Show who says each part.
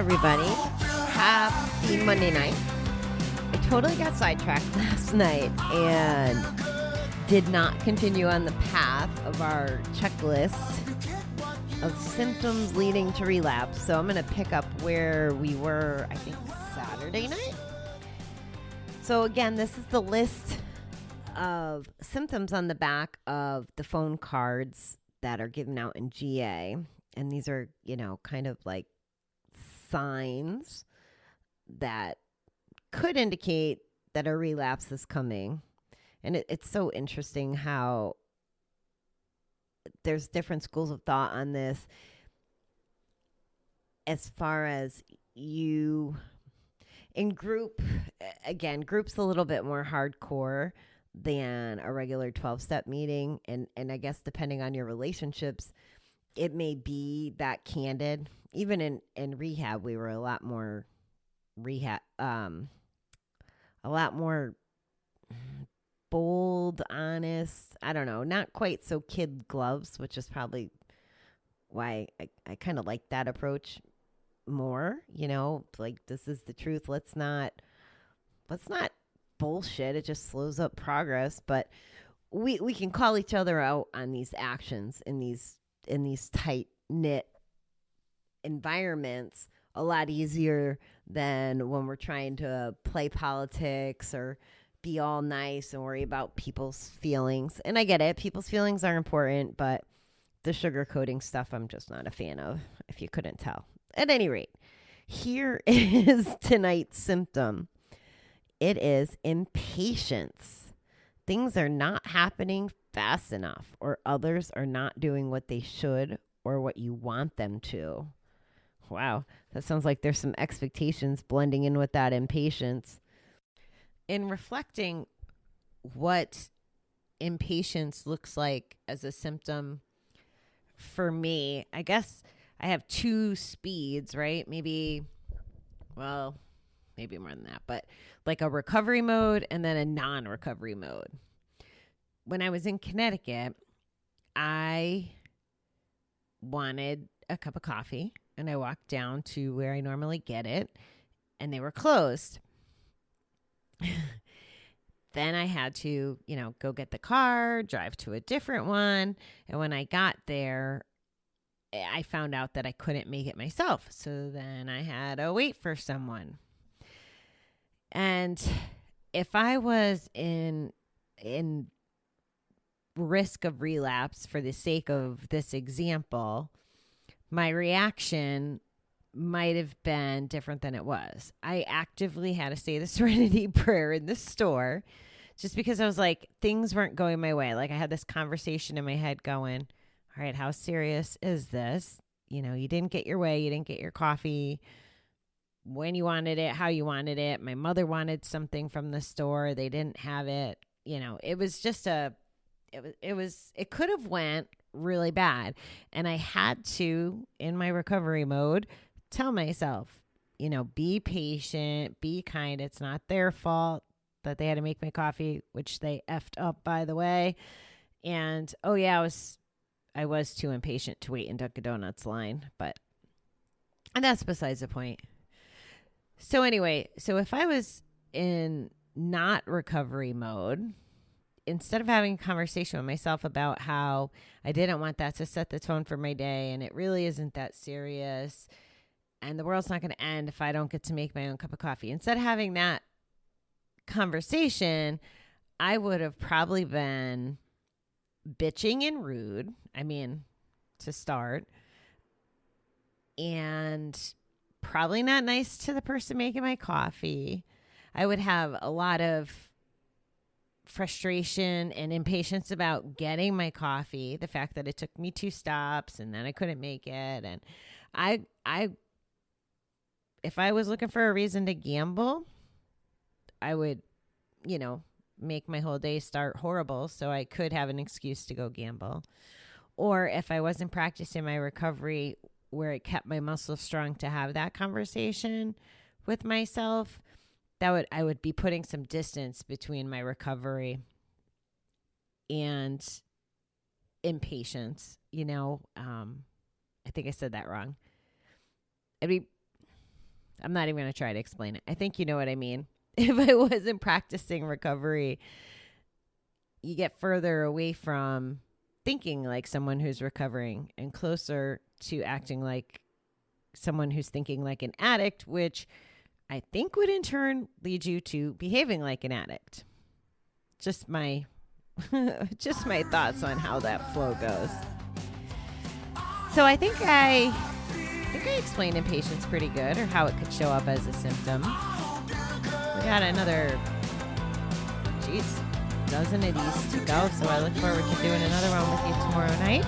Speaker 1: everybody. Happy Monday night. I totally got sidetracked last night and did not continue on the path of our checklist of symptoms leading to relapse. So I'm going to pick up where we were, I think, Saturday night. So again, this is the list of symptoms on the back of the phone cards that are given out in GA. And these are, kind of like signs that could indicate that a relapse is coming. And it's so interesting how there's different schools of thought on this as far as you in group. Again, group's a little bit more hardcore than a regular 12-step meeting. And I guess depending on your relationships, it may be that candid. Even in rehab, we were a lot more bold, honest. I don't know, not quite so kid gloves, which is probably why I kind of like that approach more. Like, this is the truth. Let's not bullshit. It just slows up progress. But we can call each other out on these actions in these tight knit environments a lot easier than when we're trying to play politics or be all nice and worry about people's feelings. And I get it. People's feelings are important, but the sugarcoating stuff I'm just not a fan of, if you couldn't tell. At any rate, here is tonight's symptom. It is impatience. Things are not happening fast enough, or others are not doing what they should or what you want them to. Wow, that sounds like there's some expectations blending in with that impatience. In reflecting what impatience looks like as a symptom for me, I guess I have two speeds, right? Maybe more than that, but like a recovery mode and then a non-recovery mode. When I was in Connecticut, I wanted a cup of coffee and I walked down to where I normally get it and they were closed. Then I had to, go get the car, drive to a different one. And when I got there, I found out that I couldn't make it myself. So then I had to wait for someone. And if I was in risk of relapse for the sake of this example, my reaction might have been different than it was. I actively had to say the Serenity Prayer in the store just because I was like, things weren't going my way. Like, I had this conversation in my head going, all right, how serious is this? You didn't get your way. You didn't get your coffee when you wanted it, how you wanted it. My mother wanted something from the store. They didn't have it. It was just it could have went really bad. And I had to, in my recovery mode, tell myself, be patient, be kind. It's not their fault that they had to make my coffee, which they effed up, by the way. And, oh yeah, I was too impatient to wait in Dunkin' Donuts line, and that's besides the point. So anyway, if I was in not recovery mode, instead of having a conversation with myself about how I didn't want that to set the tone for my day and it really isn't that serious and the world's not going to end if I don't get to make my own cup of coffee. Instead of having that conversation, I would have probably been bitching and rude. To start. And probably not nice to the person making my coffee. I would have a lot of frustration and impatience about getting my coffee. The fact that it took me 2 stops and then I couldn't make it. And if I was looking for a reason to gamble, I would, make my whole day start horrible so I could have an excuse to go gamble. Or if I wasn't practicing my recovery where it kept my muscles strong to have that conversation with myself, I would be putting some distance between my recovery and impatience. I think I said that wrong. I'm not even going to try to explain it. I think you know what I mean. If I wasn't practicing recovery, you get further away from thinking like someone who's recovering and closer to acting like someone who's thinking like an addict, which I think would in turn lead you to behaving like an addict. Just my thoughts on how that flow goes. So I think I explained impatience pretty good, or how it could show up as a symptom. We got another, dozen of these to go, so I look forward to doing another one with you tomorrow night.